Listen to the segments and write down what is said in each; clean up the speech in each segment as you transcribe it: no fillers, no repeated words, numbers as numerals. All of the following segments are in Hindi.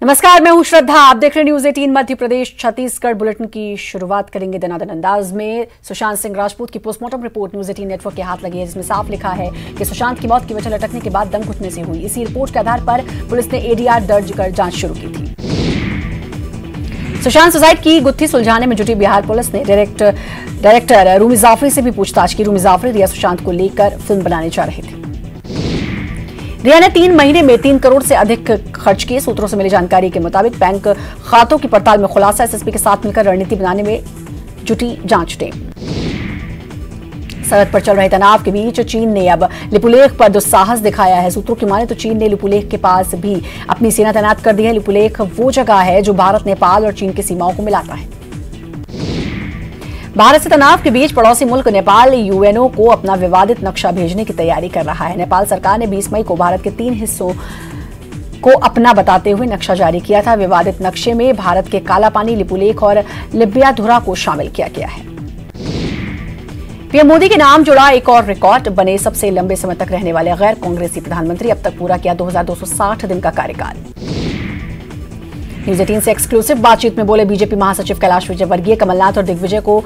नमस्कार, मैं हूं श्रद्धा। आप देख रहे हैं न्यूज 18 मध्य प्रदेश छत्तीसगढ़ बुलेटिन की शुरुआत करेंगे दनादन अंदाज में। सुशांत सिंह राजपूत की पोस्टमार्टम रिपोर्ट न्यूज 18 नेटवर्क के हाथ लगी है, जिसमें साफ लिखा है कि सुशांत की मौत की वजह लटकने के बाद दम घुटने से हुई। इसी रिपोर्ट के आधार पर पुलिस ने एडीआर दर्ज कर जांच शुरू की थी। सुशांत सुसाइड की गुत्थी सुलझाने में जुटी बिहार पुलिस ने डायरेक्टर रूमी जाफरी से भी पूछताछ की। रूमी जाफरी रिया सुशांत को लेकर फिल्म बनाने जा रहे थे। रिया ने 3 महीने में 3 करोड़ से अधिक खर्च किए। सूत्रों से मिली जानकारी के मुताबिक बैंक खातों की पड़ताल में खुलासा। एसएसपी के साथ मिलकर रणनीति बनाने में जुटी जांच टीम। सरहद पर चल रहे तनाव के बीच चीन ने अब लिपुलेख पर दुस्साहस दिखाया है। सूत्रों की माने तो चीन ने लिपुलेख के पास भी अपनी सेना तैनात कर दी है। लिपुलेख वो जगह है जो भारत, नेपाल और चीन की सीमाओं को मिलाता है। भारत से तनाव के बीच पड़ोसी मुल्क नेपाल यूएनओ को अपना विवादित नक्शा भेजने की तैयारी कर रहा है। नेपाल सरकार ने 20 मई को भारत के 3 हिस्सों को अपना बताते हुए नक्शा जारी किया था। विवादित नक्शे में भारत के कालापानी, लिपुलेख और लिब्याधुरा को शामिल किया गया है। पीएम मोदी के नाम जुड़ा एक और रिकॉर्ड, बने सबसे लंबे समय तक रहने वाले गैर कांग्रेसी प्रधानमंत्री। अब तक पूरा किया 2260 दिन का कार्यकाल। न्यूज 18 से एक्सक्लूसिव बातचीत में बोले बीजेपी महासचिव कैलाश विजयवर्गीय। कमलनाथ और दिग्विजय को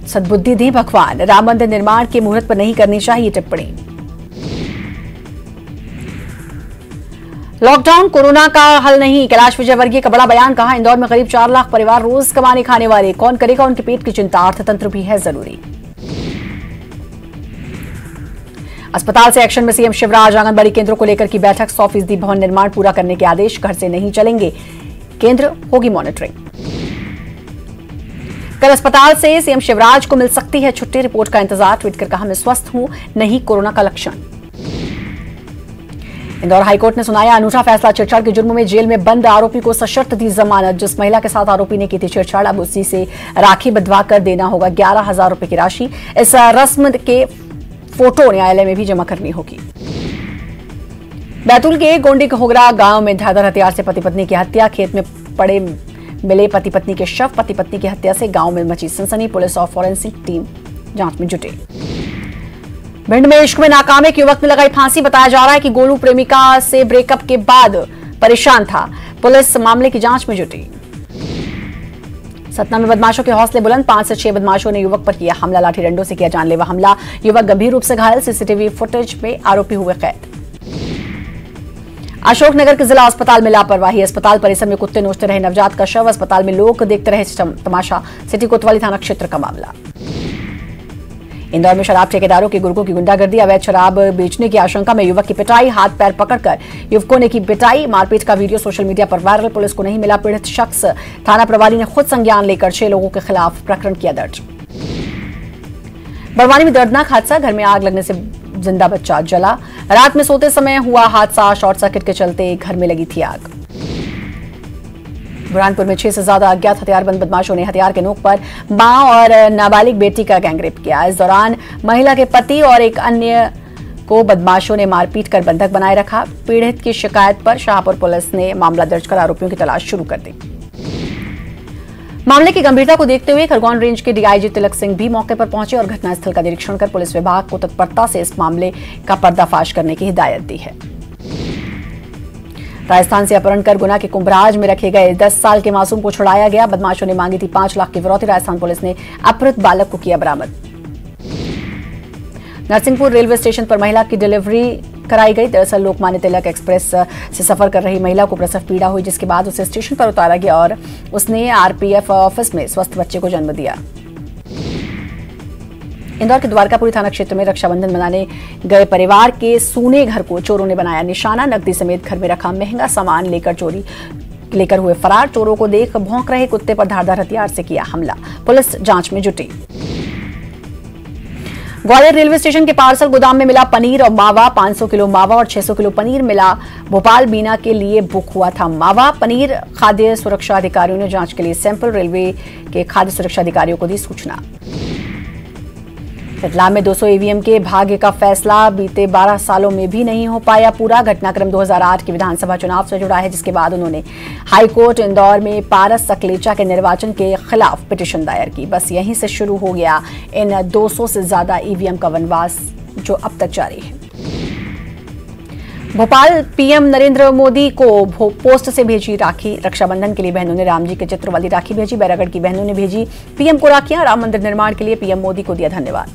सद्बुद्धि दी भगवान, राम मंदिर निर्माण के मुहूर्त पर नहीं करनी चाहिए टिप्पणी। लॉकडाउन कोरोना का हल नहीं, कैलाश विजयवर्गीय का बड़ा बयान। कहा इंदौर में करीब 4 लाख परिवार रोज कमाने खाने वाले, कौन करेगा उनके पेट की चिंता, अर्थतंत्र भी है जरूरी। अस्पताल से एक्शन में सीएम शिवराज। आंगनबाड़ी केंद्रों को लेकर की बैठक। 100% भवन निर्माण पूरा करने के आदेश, घर से नहीं चलेंगे केंद्र, होगी मॉनिटरिंग। कल अस्पताल से सीएम शिवराज को मिल सकती है छुट्टी, रिपोर्ट का इंतजार। ट्वीट कर कहा मैं स्वस्थ हूं, नहीं कोरोना का लक्षण। इंदौर हाईकोर्ट ने सुनाया अनूठा फैसला। छेड़छाड़ के जुर्म में जेल में बंद आरोपी को सशर्त दी जमानत। जिस महिला के साथ आरोपी ने की थी छेड़छाड़, अब उसी से राखी बंधवा कर देना होगा 11,000 रुपए की राशि। इस रस्म के फोटो न्यायालय में भी जमा करनी होगी। बैतूल के गोंडी घोगरा गांव में धारदार हथियार से पति पत्नी की हत्या। खेत में पड़े मिले पति पत्नी के शव। पति पत्नी की हत्या से गांव में मची सनसनी। पुलिस और फॉरेंसिक टीम जांच में जुटे। भिंड में इश्क में नाकाम एक युवक ने लगाई फांसी। बताया जा रहा है कि गोलू प्रेमिका से ब्रेकअप के बाद परेशान था। पुलिस मामले की जांच में जुटी। सतना में बदमाशों के हौसले बुलंद। 5 से 6 बदमाशों ने युवक पर किया हमला। लाठी डंडों से किया जानलेवा हमला। युवक गंभीर रूप से घायल। सीसीटीवी फुटेज में आरोपी हुए कैद। अशोकनगर के जिला अस्पताल में लापरवाही। अस्पताल परिसर में कुत्ते नोचते रहे नवजात का शव। अस्पताल में लोग देखते रहे तमाशा। सिटी कोतवाली थाना क्षेत्र का मामला। इंदौर में शराब ठेकेदारों के गुर्गों की गुंडागर्दी। अवैध शराब बेचने की आशंका में युवक की पिटाई। हाथ पैर पकड़कर युवकों ने की पिटाई। मारपीट का वीडियो सोशल मीडिया पर वायरल। पुलिस को नहीं मिला पीड़ित शख्स। थाना प्रभारी ने खुद संज्ञान लेकर 6 लोगों के खिलाफ प्रकरण किया दर्ज। बड़वानी में दर्दनाक हादसा। घर में आग लगने से जिंदा बच्चा जला। रात में सोते समय हुआ हादसा। शॉर्ट सर्किट के चलते घर में लगी थी आग। बुरहानपुर में 6 से ज्यादा अज्ञात हथियारबंद बदमाशों ने हथियार के नोक पर मां और नाबालिग बेटी का गैंगरेप किया। इस दौरान महिला के पति और एक अन्य को बदमाशों ने मारपीट कर बंधक बनाए रखा। पीड़ित की शिकायत पर शाहपुर पुलिस ने मामला दर्ज कर आरोपियों की तलाश शुरू कर दी। मामले की गंभीरता को देखते हुए खरगोन रेंज के डीआईजी तिलक सिंह भी मौके पर पहुंचे और घटनास्थल का निरीक्षण कर पुलिस विभाग को तत्परता से इस मामले का पर्दाफाश करने की हिदायत दी है। राजस्थान से अपहरण कर गुना के कुंभराज में रखे गए 10 साल के मासूम को छुड़ाया गया। बदमाशों ने मांगी थी 5 लाख की फिरौती। राजस्थान पुलिस ने अपहृत बालक को किया बरामद। नरसिंहपुर रेलवे स्टेशन पर महिला की डिलीवरी कराई गई। दरअसल लोकमान्य तिलक एक्सप्रेस से सफर कर रही महिला को प्रसव पीड़ा हुई, जिसके बाद उसे स्टेशन पर उतारा गया और उसने आरपीएफ ऑफिस में स्वस्थ बच्चे को जन्म दिया। इंदौर के द्वारकापुरी थाना क्षेत्र में रक्षाबंधन मनाने गए परिवार के सूने घर को चोरों ने बनाया निशाना। नकदी समेत घर में रखा महंगा सामान लेकर हुए फरार। चोरों को देख भौंक रहे कुत्ते पर धारदार हथियार से किया हमला। पुलिस जांच में जुटी। ग्वालियर रेलवे स्टेशन के पार्सल गोदाम में मिला पनीर और मावा। 500 किलो मावा और 600 किलो पनीर मिला। भोपाल बीना के लिए बुक हुआ था मावा। पनीर खाद्य सुरक्षा अधिकारियों ने जांच के लिए सैंपल रेलवे के खाद्य सुरक्षा अधिकारियों को दी सूचना। रतलाम में 200 ईवीएम के भाग्य का फैसला बीते 12 सालों में भी नहीं हो पाया पूरा। घटनाक्रम 2008 के विधानसभा चुनाव से जुड़ा है, जिसके बाद उन्होंने हाईकोर्ट इंदौर में पारस सकलेचा के निर्वाचन के खिलाफ पिटीशन दायर की। बस यहीं से शुरू हो गया इन 200 से ज्यादा ईवीएम का वनवास, जो अब तक जारी है। भोपाल पीएम नरेंद्र मोदी को पोस्ट से भेजी राखी। रक्षाबंधन के लिए बहनों ने राम जी के चित्र वाली राखी भेजी। बैरागढ़ की बहनों ने भेजी पीएम को राखियां। राम मंदिर निर्माण के लिए पीएम मोदी को दिया धन्यवाद।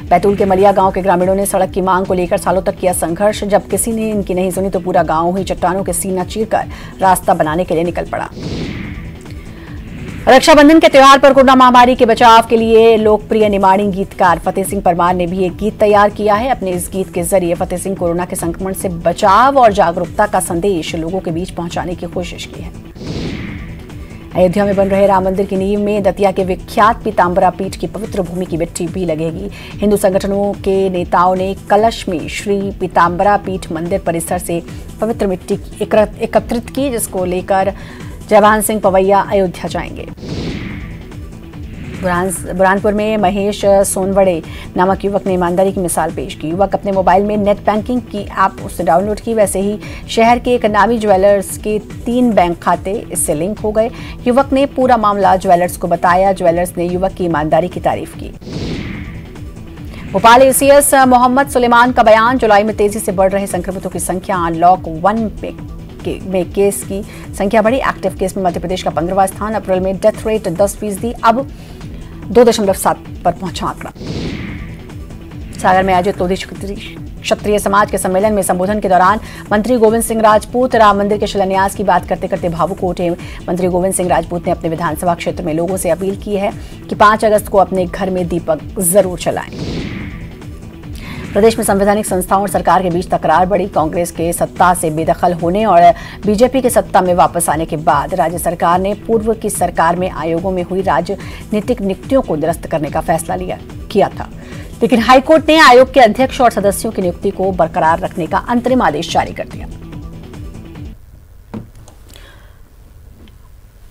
बैतूल के मलिया गांव के ग्रामीणों ने सड़क की मांग को लेकर सालों तक किया संघर्ष। जब किसी ने इनकी नहीं सुनी तो पूरा गांव ही चट्टानों के सीना चीरकर रास्ता बनाने के लिए निकल पड़ा। रक्षाबंधन के त्योहार पर कोरोना महामारी के बचाव के लिए लोकप्रिय निमाड़ी गीतकार फतेह सिंह परमार ने भी एक गीत तैयार किया है। अपने इस गीत के जरिए फतेह सिंह कोरोना के संक्रमण से बचाव और जागरूकता का संदेश लोगों के बीच पहुंचाने की कोशिश की है। अयोध्या में बन रहे राम मंदिर की नींव में दतिया के विख्यात पीताम्बरा पीठ की पवित्र भूमि की मिट्टी भी लगेगी। हिंदू संगठनों के नेताओं ने कलश में श्री पीताम्बरा पीठ मंदिर परिसर से पवित्र मिट्टी एकत्रित की, जिसको लेकर जयभान सिंह पवैया अयोध्या जाएंगे। बुरहानपुर में महेश सोनवड़े नामक युवक ने ईमानदारी की मिसाल पेश की। युवक अपने मोबाइल में नेट बैंकिंग की ऐप उसने डाउनलोड की। वैसे ही शहर के एक नामी ज्वेलर्स के 3 बैंक खाते इससे लिंक हो गए। युवक ने पूरा मामला ज्वेलर्स को बताया। ज्वेलर्स ने युवक की ईमानदारी की तारीफ की। भोपाल एसीएस मोहम्मद सुलेमान का बयान। जुलाई में तेजी से बढ़ रहे संक्रमितों की संख्या। अनलॉक 1 में केस की संख्या बढ़ी। एक्टिव केस में मध्य प्रदेश का 15वां स्थान। अप्रैल में डेथ रेट 10%, अब 2.7 पर पहुंचा आंकड़ा। सागर में आयोजित लोधी क्षत्रिय समाज के सम्मेलन में संबोधन के दौरान मंत्री गोविंद सिंह राजपूत राम मंदिर के शिलान्यास की बात करते करते भावुक हो उठे। मंत्री गोविंद सिंह राजपूत ने अपने विधानसभा क्षेत्र में लोगों से अपील की है कि 5 अगस्त को अपने घर में दीपक जरूर जलाएं। प्रदेश में संवैधानिक संस्थाओं और सरकार के बीच तकरार बढ़ी। कांग्रेस के सत्ता से बेदखल होने और बीजेपी के सत्ता में वापस आने के बाद राज्य सरकार ने पूर्व की सरकार में आयोगों में हुई राजनीतिक नियुक्तियों को निरस्त करने का फैसला किया था, लेकिन हाईकोर्ट ने आयोग के अध्यक्ष और सदस्यों की नियुक्ति को बरकरार रखने का अंतरिम आदेश जारी कर दिया।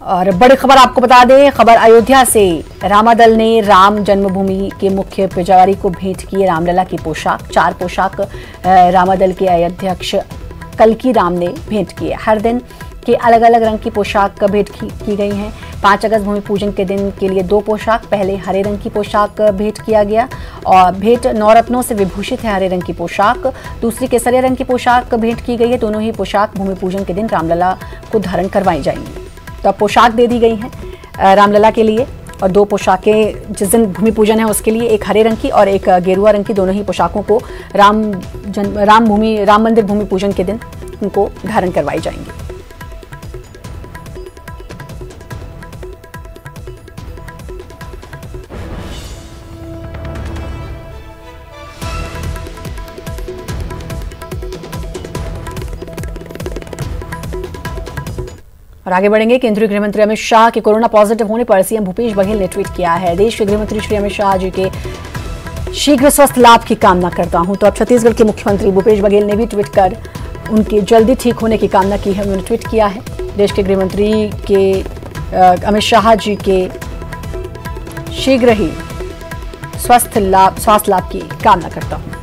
और बड़ी खबर आपको बता दें, खबर अयोध्या से। रामादल ने राम जन्मभूमि के मुख्य पुजारी को भेंट की रामलला की पोशाक। 4 पोशाक रामादल के अध्यक्ष कल्की राम ने भेंट की है। हर दिन के अलग अलग रंग की पोशाक भेंट की गई हैं। 5 अगस्त भूमि पूजन के दिन के लिए 2 पोशाक। पहले हरे रंग की पोशाक भेंट किया गया और भेंट 9 रत्नों से विभूषित है हरे रंग की पोशाक। दूसरी केसरिया रंग की पोशाक भेंट की गई है। दोनों ही पोशाक भूमि पूजन के दिन रामलला को धारण करवाई जाएंगी। तो अब पोशाक दे दी गई है रामलला के लिए, और 2 पोशाकें जिस दिन भूमि पूजन है उसके लिए, एक हरे रंग की और एक गेरुआ रंग की। दोनों ही पोशाकों को राम मंदिर भूमि पूजन के दिन उनको धारण करवाई जाएंगी। और आगे बढ़ेंगे। केंद्रीय गृहमंत्री अमित शाह के कोरोना पॉजिटिव होने पर सीएम भूपेश बघेल ने ट्वीट किया है। देश के गृहमंत्री श्री अमित शाह जी के शीघ्र स्वस्थ लाभ की कामना करता हूं। तो अब छत्तीसगढ़ के मुख्यमंत्री भूपेश बघेल ने भी ट्वीट कर उनके जल्दी ठीक होने की कामना की है। उन्होंने ट्वीट किया है, देश के गृहमंत्री के अमित शाह जी के शीघ्र ही स्वास्थ्य लाभ की कामना करता हूं।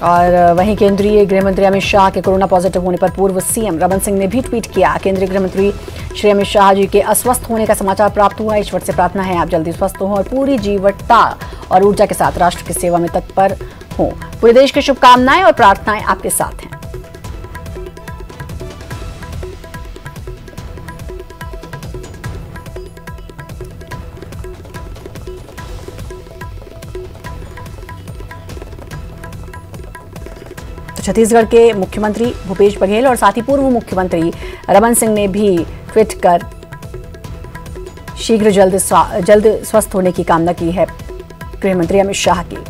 और वहीं केंद्रीय गृहमंत्री अमित शाह के कोरोना पॉजिटिव होने पर पूर्व सीएम रमन सिंह ने भी ट्वीट किया। केंद्रीय गृहमंत्री श्री अमित शाह जी के अस्वस्थ होने का समाचार प्राप्त हुआ। ईश्वर से प्रार्थना है आप जल्दी स्वस्थ हों और पूरी जीवटता और ऊर्जा के साथ राष्ट्र की सेवा में तत्पर हों। पूरे देश की शुभकामनाएं और प्रार्थनाएं आपके साथ हैं। छत्तीसगढ़ के मुख्यमंत्री भूपेश बघेल और साथ ही पूर्व मुख्यमंत्री रमन सिंह ने भी ट्वीट कर शीघ्र जल्द स्वस्थ होने की कामना की है गृहमंत्री अमित शाह की।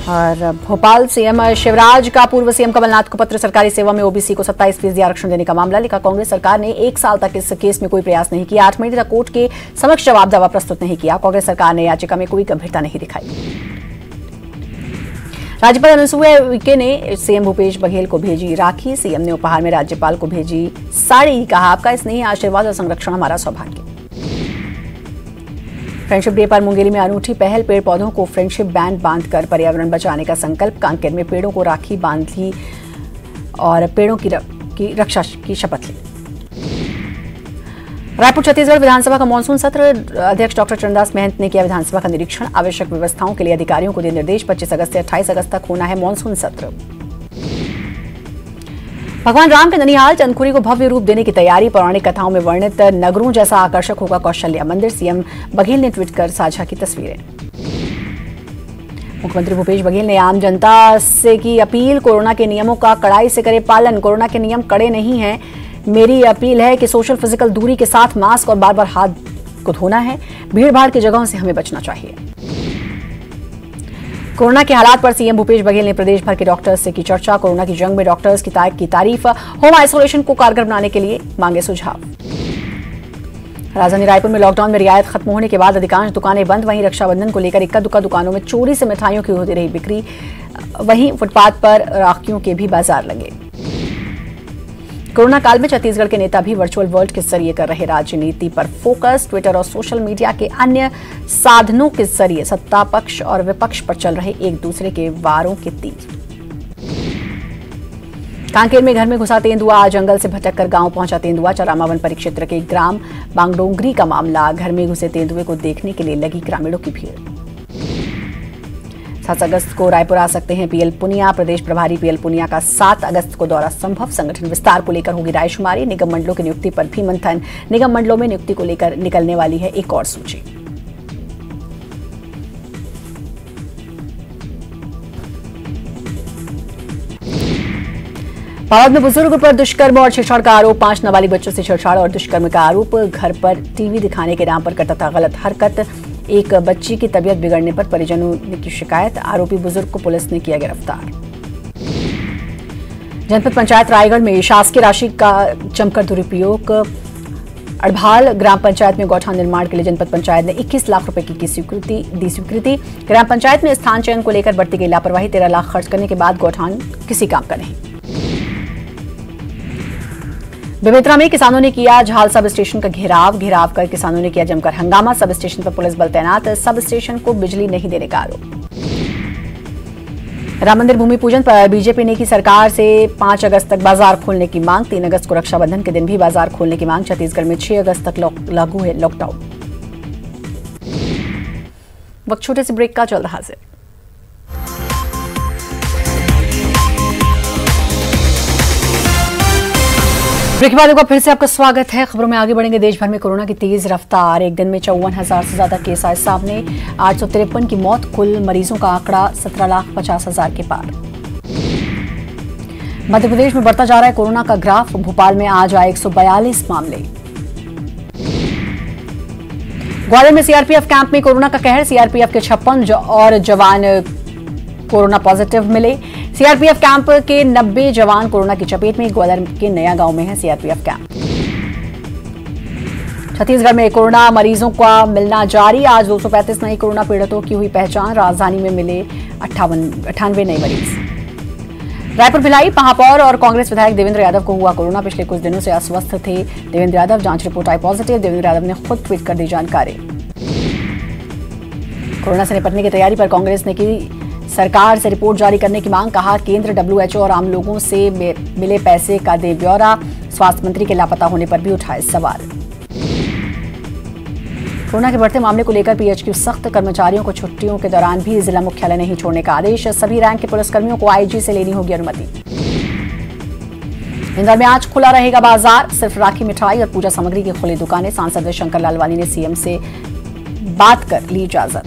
और भोपाल सीएम शिवराज का पूर्व सीएम कमलनाथ को पत्र। सरकारी सेवा में ओबीसी को 27% आरक्षण देने का मामला लिखा। कांग्रेस सरकार ने 1 साल तक इस केस में कोई प्रयास नहीं किया। 8 महीने तक कोर्ट के समक्ष जवाब दावा प्रस्तुत नहीं किया। कांग्रेस सरकार ने याचिका में कोई गंभीरता नहीं दिखाई। राज्यपाल अनुसुईया उइके ने सीएम भूपेश बघेल को भेजी राखी। सीएम ने उपहार में राज्यपाल को भेजी साड़ी। कहा, आपका स्नेही आशीर्वाद और संरक्षण हमारा सौभाग्य। फ्रेंडशिप डे पर मुंगेली में अनूठी पहल। पेड़ पौधों को फ्रेंडशिप बैंड बांधकर पर्यावरण बचाने का संकल्प। कांकेर में पेड़ों को राखी बांधी और पेड़ों की रक्षा की शपथ ली। रायपुर छत्तीसगढ़ विधानसभा का मानसून सत्र, अध्यक्ष डॉक्टर चरणदास महंत ने किया विधानसभा का निरीक्षण। आवश्यक व्यवस्थाओं के लिए अधिकारियों को दिए निर्देश। 25 अगस्त से 28 अगस्त तक होना है मानसून सत्र। भगवान राम के ननिहाल चंदखुरी को भव्य रूप देने की तैयारी। पौराणिक कथाओं में वर्णित नगरों जैसा आकर्षक होगा कौशल्या मंदिर। सीएम बघेल ने ट्वीट कर साझा की तस्वीरें। मुख्यमंत्री भूपेश बघेल ने आम जनता से की अपील, कोरोना के नियमों का कड़ाई से करे पालन। कोरोना के नियम कड़े नहीं हैं, मेरी अपील है कि सोशल फिजिकल दूरी के साथ मास्क और बार बार हाथ को धोना है। भीड़ भाड़ की जगहों से हमें बचना चाहिए। कोरोना के हालात पर सीएम भूपेश बघेल ने प्रदेश भर के डॉक्टर्स से की चर्चा। कोरोना की जंग में डॉक्टर्स की तारीफ। होम आइसोलेशन को कारगर बनाने के लिए मांगे सुझाव। राजधानी रायपुर में लॉकडाउन में रियायत खत्म होने के बाद अधिकांश दुकानें बंद। वहीं रक्षाबंधन को लेकर इक्का दुक्का दुकानों में चोरी से मिठाइयों की होती रही बिक्री। वहीं फुटपाथ पर राखियों के भी बाजार लगे। कोरोना काल में छत्तीसगढ़ के नेता भी वर्चुअल वर्ल्ड के जरिए कर रहे राजनीति पर फोकस। ट्विटर और सोशल मीडिया के अन्य साधनों के जरिए सत्ता पक्ष और विपक्ष पर चल रहे एक दूसरे के वारों के तीर। कांकेर में घर में घुसा तेंदुआ, जंगल से भटककर गांव पहुंचा तेंदुआ। चरामा वन परिक्षेत्र के ग्राम बांगडोंगरी का मामला। घर में घुसे तेंदुए को देखने के लिए लगी ग्रामीणों की भीड़। 7 अगस्त को रायपुर आ सकते हैं पीएल पुनिया। प्रदेश प्रभारी पीएल पुनिया का 7 अगस्त को दौरा संभव। संगठन विस्तार को लेकर होगी रायशुमारी। निगम मंडलों की नियुक्ति पर भी मंथन। निगम मंडलों में नियुक्ति को लेकर निकलने वाली है एक और सूची। बावद में बुजुर्ग पर दुष्कर्म और छेड़छाड़ का आरोप। 5 नाबालिग बच्चों से छेड़छाड़ और दुष्कर्म का आरोप। घर पर टीवी दिखाने के नाम पर करता था गलत हरकत। एक बच्ची की तबीयत बिगड़ने पर परिजनों ने की शिकायत। आरोपी बुजुर्ग को पुलिस ने किया गिरफ्तार। जनपद पंचायत रायगढ़ में शासकीय राशि का जमकर दुरुपयोग। अड़भाल ग्राम पंचायत में गौठान निर्माण के लिए जनपद पंचायत ने 21 लाख रुपए की स्वीकृति। ग्राम पंचायत में स्थान चयन को लेकर बरती गई लापरवाही। 13 लाख खर्च करने के बाद गौठान किसी काम का नहीं। बेमेतरा में किसानों ने किया झाल सब स्टेशन का घेराव कर किसानों ने किया जमकर हंगामा। सब स्टेशन पर पुलिस बल तैनात। सब स्टेशन को बिजली नहीं देने का आरोप। राम मंदिर भूमि पूजन पर बीजेपी ने की सरकार से 5 अगस्त तक बाजार खोलने की मांग। 3 अगस्त को रक्षाबंधन के दिन भी बाजार खोलने की मांग। छत्तीसगढ़ में 6 अगस्त तक लागू है लॉकडाउन। वक्त छोटे से ब्रेक का, चल रहा है। ब्रेक के बाद एक बार फिर से आपका स्वागत है। खबरों में आगे बढ़ेंगे। देश भर में कोरोना की तेज रफ्तार। एक दिन में 54,000 से ज्यादा केस आए सामने। 853 की मौत। कुल मरीजों का आंकड़ा 17,50,000 के पार। मध्य प्रदेश में बढ़ता जा रहा है कोरोना का ग्राफ। भोपाल में आज आए 142 मामले। ग्वालियर में सीआरपीएफ कैंप में कोरोना का कहर। सीआरपीएफ के 56 और जवान कोरोना पॉजिटिव मिले। सीआरपीएफ कैंप के 90 जवान कोरोना की चपेट में। ग्वालियर के नया गांव में है सीआरपीएफ कैंप। छत्तीसगढ़ में कोरोना मरीजों का मिलना जारी। आज 235 नए कोरोना पीड़ितों की हुई पहचान। राजधानी में मिले 98 नए मरीज। रायपुर भिलाई महापौर और कांग्रेस विधायक देवेंद्र यादव को हुआ कोरोना। पिछले कुछ दिनों से अस्वस्थ थे देवेंद्र यादव। जांच रिपोर्ट आई पॉजिटिव। देवेंद्र यादव ने खुद ट्वीट कर दी जानकारी। कोरोना से निपटने की तैयारी पर कांग्रेस ने की सरकार से रिपोर्ट जारी करने की मांग। कहा केंद्र डब्ल्यूएचओ और आम लोगों से मिले पैसे का दे ब्यौरा। स्वास्थ्य मंत्री के लापता होने पर भी उठाए सवाल। कोरोना के बढ़ते मामले को लेकर पीएचक्यू सख्त। कर्मचारियों को छुट्टियों के दौरान भी जिला मुख्यालय नहीं छोड़ने का आदेश। सभी रैंक के पुलिसकर्मियों को आईजी से लेनी होगी अनुमति। इंदौर में आज खुला रहेगा बाजार। सिर्फ राखी, मिठाई और पूजा सामग्री की खुली दुकानें। सांसद शंकर लालवानी ने सीएम से बात कर ली इजाजत।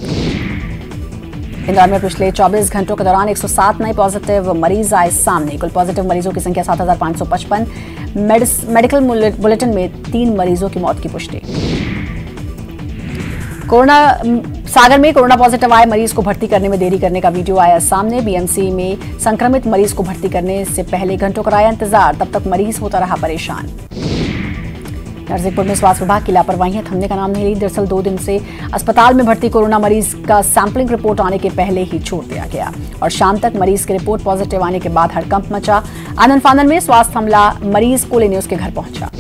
इंदौर में पिछले 24 घंटों के दौरान 107 नए पॉजिटिव मरीज आए सामने। कुल पॉजिटिव मरीजों की संख्या 7,555। मेडिकल बुलेटिन में 3 मरीजों की मौत की पुष्टि। सागर में कोरोना पॉजिटिव आए मरीज को भर्ती करने में देरी करने का वीडियो आया सामने। बीएमसी में संक्रमित मरीज को भर्ती करने से पहले घंटों कराया इंतजार। तब तक मरीज होता रहा परेशान। नरसिंहपुर में स्वास्थ्य विभाग की लापरवाही थमने का नाम नहीं ली। दरअसल 2 दिन से अस्पताल में भर्ती कोरोना मरीज का सैंपलिंग रिपोर्ट आने के पहले ही छोड़ दिया गया और शाम तक मरीज की रिपोर्ट पॉजिटिव आने के बाद हड़कंप मचा। आनंद फानन में स्वास्थ्य हमला, मरीज को लेने उसके घर पहुंचा।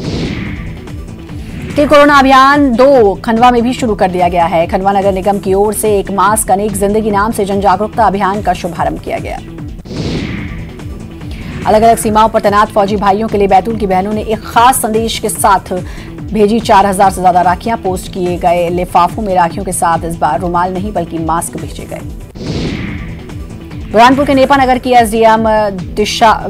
कोरोना अभियान 2 खंडवा में भी शुरू कर दिया गया है। खंडवा नगर निगम की ओर से एक मास्क अनेक जिंदगी नाम से जन जागरूकता अभियान का शुभारंभ किया गया। अलग अलग सीमाओं पर तैनात फौजी भाइयों के लिए बैतूल की बहनों ने एक खास संदेश के साथ भेजी 4000 से ज्यादा राखियां। पोस्ट किए गए लिफाफों में राखियों के साथ इस बार रुमाल नहीं बल्कि मास्क भेजे गए। बुरहानपुर के नेपा नगर की एसडीएम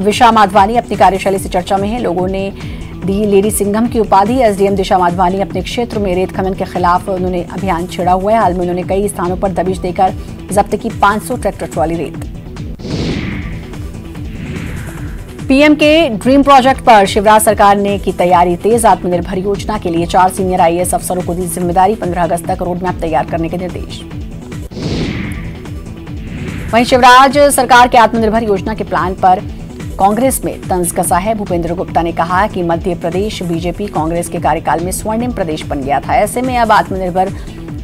विशा माधवानी अपनी कार्यशैली से चर्चा में है। लोगों ने दी लेडी सिंघम की उपाधि। एसडीएम दिशा माधवानी अपने क्षेत्र में रेत खनन के खिलाफ उन्होंने अभियान छेड़ा हुआ है। हाल में उन्होंने कई स्थानों पर दबिश देकर जब्त की 500 ट्रैक्टर ट्रॉली रेत। पीएम के ड्रीम प्रोजेक्ट पर शिवराज सरकार ने की तैयारी तेज। आत्मनिर्भर योजना के लिए 4 सीनियर आईएएस अफसरों को दी जिम्मेदारी। 15 अगस्त तक रोड मैप तैयार करने के निर्देश। वहीं शिवराज सरकार के आत्मनिर्भर योजना के प्लान पर कांग्रेस में तंज कसा है। भूपेंद्र गुप्ता ने कहा कि मध्य प्रदेश बीजेपी कांग्रेस के कार्यकाल में स्वर्णिम प्रदेश बन गया था। ऐसे में अब आत्मनिर्भर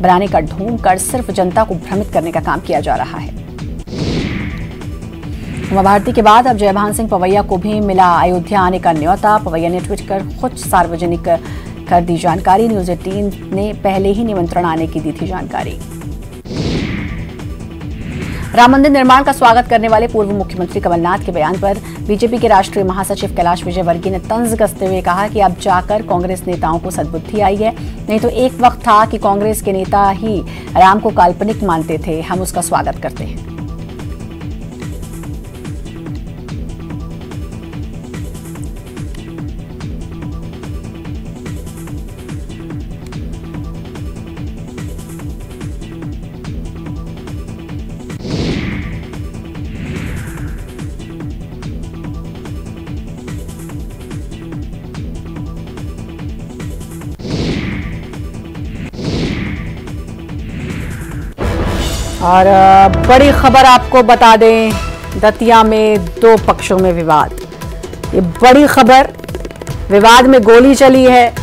बनाने का ढोंग कर सिर्फ जनता को भ्रमित करने का काम किया जा रहा है। उमा भारती के बाद अब जयभान सिंह पवैया को भी मिला अयोध्या आने का न्योता। पवैया ने ट्वीट कर खुद सार्वजनिक कर दी जानकारी। न्यूज 18 ने पहले ही निमंत्रण आने की दी थी जानकारी। राम मंदिर निर्माण का स्वागत करने वाले पूर्व मुख्यमंत्री कमलनाथ के बयान पर बीजेपी के राष्ट्रीय महासचिव कैलाश विजयवर्गीय ने तंज कसते हुए कहा कि अब जाकर कांग्रेस नेताओं को सद्बुद्धि आई है। नहीं तो एक वक्त था कि कांग्रेस के नेता ही राम को काल्पनिक मानते थे। हम उसका स्वागत करते हैं। और बड़ी खबर आपको बता दें, दतिया में 2 पक्षों में विवाद। ये बड़ी खबर, विवाद में गोली चली है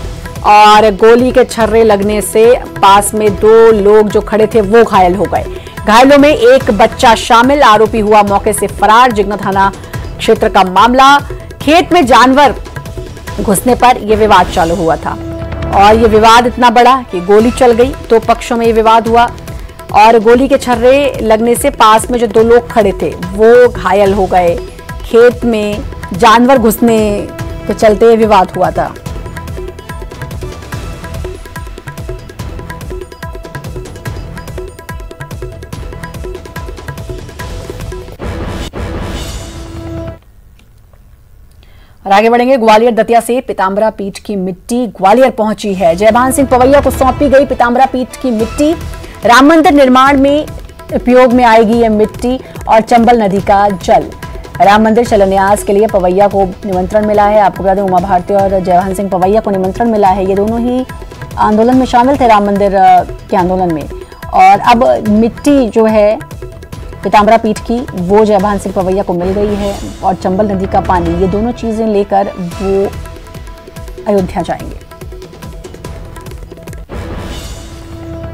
और गोली के छर्रे लगने से पास में 2 लोग जो खड़े थे वो घायल हो गए। घायलों में एक बच्चा शामिल। आरोपी हुआ मौके से फरार। जिगना थाना क्षेत्र का मामला। खेत में जानवर घुसने पर यह विवाद चालू हुआ था और ये विवाद इतना बड़ा कि गोली चल गई। 2 पक्षों में ये विवाद हुआ और गोली के छर्रे लगने से पास में जो 2 लोग खड़े थे वो घायल हो गए। खेत में जानवर घुसने के चलते विवाद हुआ था। और आगे बढ़ेंगे। ग्वालियर दतिया से पीताम्बरा पीठ की मिट्टी ग्वालियर पहुंची है। जयभान सिंह पवैया को सौंपी गई पीताम्बरा पीठ की मिट्टी। राम मंदिर निर्माण में उपयोग में आएगी यह मिट्टी और चंबल नदी का जल। राम मंदिर शिलान्यास के लिए पवैया को निमंत्रण मिला है। आपको बता दें, उमा भारती और जयभान सिंह पवैया को निमंत्रण मिला है। ये दोनों ही आंदोलन में शामिल थे, राम मंदिर के आंदोलन में। और अब मिट्टी जो है पीताम्बरा पीठ की वो जयभान सिंह पवैया को मिल गई है और चंबल नदी का पानी, ये दोनों चीजें लेकर वो अयोध्या जाएंगे।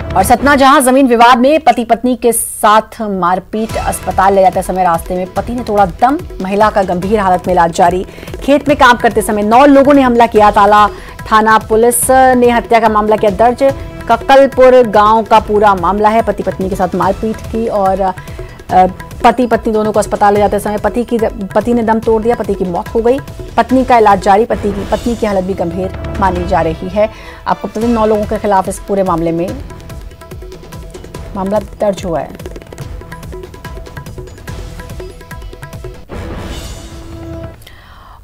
और सतना, जहां जमीन विवाद में पति पत्नी के साथ मारपीट। अस्पताल ले जाते समय रास्ते में पति ने तोड़ा दम। महिला का गंभीर हालत में इलाज जारी। खेत में काम करते समय 9 लोगों ने हमला किया। ताला थाना पुलिस ने हत्या का मामला किया दर्ज। कक्कलपुर गांव का पूरा मामला है। पति पत्नी के साथ मारपीट की और पति पत्नी दोनों को अस्पताल ले जाते समय पति ने दम तोड़ दिया। पति की मौत हो गई। पत्नी का इलाज जारी। पत्नी की हालत भी गंभीर मानी जा रही है। आपको पता है 9 लोगों के खिलाफ इस पूरे मामले में मामला दर्ज हुआ है।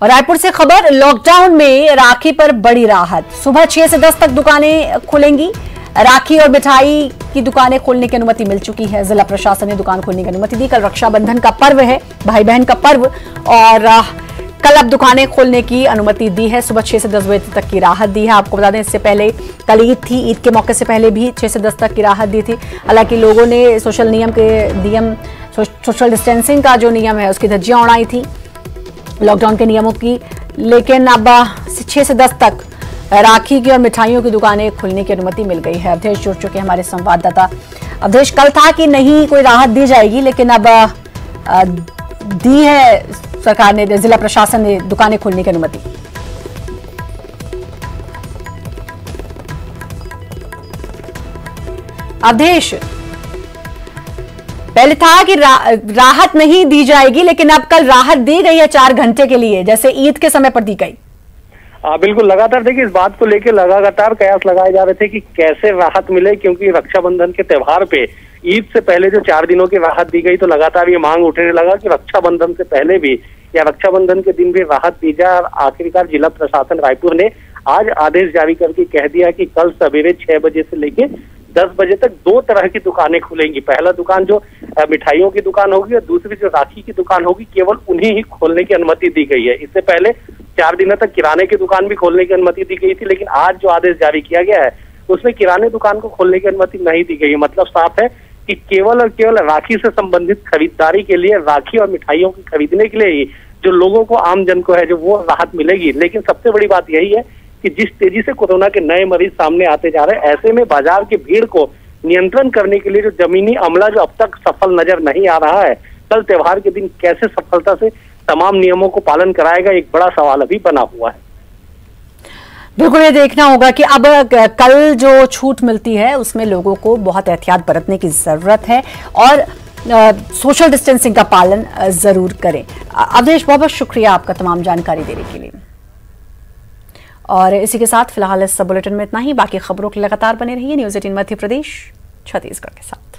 और रायपुर से खबर, लॉकडाउन में राखी पर बड़ी राहत। सुबह 6 से 10 तक दुकानें खुलेंगी। राखी और मिठाई की दुकानें खोलने की अनुमति मिल चुकी है। जिला प्रशासन ने दुकान खोलने की अनुमति दी। कल रक्षाबंधन का पर्व है, भाई बहन का पर्व, और कल अब दुकानें खोलने की अनुमति दी है। सुबह 6 से 10 बजे तक की राहत दी है। आपको बता दें, इससे पहले कल ईद थी। ईद के मौके से पहले भी 6 से 10 तक की राहत दी थी। हालांकि लोगों ने सोशल डिस्टेंसिंग का जो नियम है उसकी धज्जियां उड़ाई थी, लॉकडाउन के नियमों की। लेकिन अब 6 से 10 तक राखी की और मिठाइयों की दुकानें खुलने की अनुमति मिल गई है। अवधेश जुड़ चुके हैं हमारे संवाददाता। अवधेश, कल था कि नहीं कोई राहत दी जाएगी, लेकिन अब दी है सरकार ने, जिला प्रशासन ने दुकानें खोलने की अनुमति। अवधेश, पहले था कि राहत नहीं दी जाएगी, लेकिन अब कल राहत दी गई है 4 घंटे के लिए, जैसे ईद के समय पर दी गई। बिल्कुल, लगातार देखिए इस बात को लेकर लगातार कयास लगाए जा रहे थे कि कैसे राहत मिले, क्योंकि रक्षाबंधन के त्योहार पे ईद से पहले जो 4 दिनों की राहत दी गई, तो लगातार ये मांग उठने लगा कि रक्षाबंधन से पहले भी या रक्षाबंधन के दिन भी राहत दी जाए। और आखिरकार जिला प्रशासन रायपुर ने आज आदेश जारी करके कह दिया कि कल सवेरे 6 बजे से लेके 10 बजे तक 2 तरह की दुकानें खुलेंगी। पहला दुकान जो मिठाइयों की दुकान होगी और दूसरी जो राखी की दुकान होगी, केवल उन्हें ही खोलने की अनुमति दी गई है। इससे पहले 4 दिनों तक किराने की दुकान भी खोलने की अनुमति दी गई थी, लेकिन आज जो आदेश जारी किया गया है उसमें किराने दुकान को खोलने की अनुमति नहीं दी गई है। मतलब साफ है कि केवल और केवल राखी से संबंधित खरीदारी के लिए, राखी और मिठाइयों की खरीदने के लिए ही जो लोगों को, आम जन को है जो वो राहत मिलेगी। लेकिन सबसे बड़ी बात यही है कि जिस तेजी से कोरोना के नए मरीज सामने आते जा रहे हैं, ऐसे में बाजार की भीड़ को नियंत्रण करने के लिए जो जमीनी अमला जो अब तक सफल नजर नहीं आ रहा है, कल त्योहार के दिन कैसे सफलता से तमाम नियमों को पालन कराएगा, एक बड़ा सवाल अभी बना हुआ है। बिल्कुल, ये देखना होगा कि अब कल जो छूट मिलती है उसमें लोगों को बहुत एहतियात बरतने की जरूरत है और सोशल डिस्टेंसिंग का पालन जरूर करें। अवधेश, बहुत बहुत शुक्रिया आपका तमाम जानकारी देने के लिए। और इसी के साथ फिलहाल इस बुलेटिन में इतना ही। बाकी खबरों के लगातार बने रहिए न्यूज़ 18 मध्य प्रदेश छत्तीसगढ़ के साथ।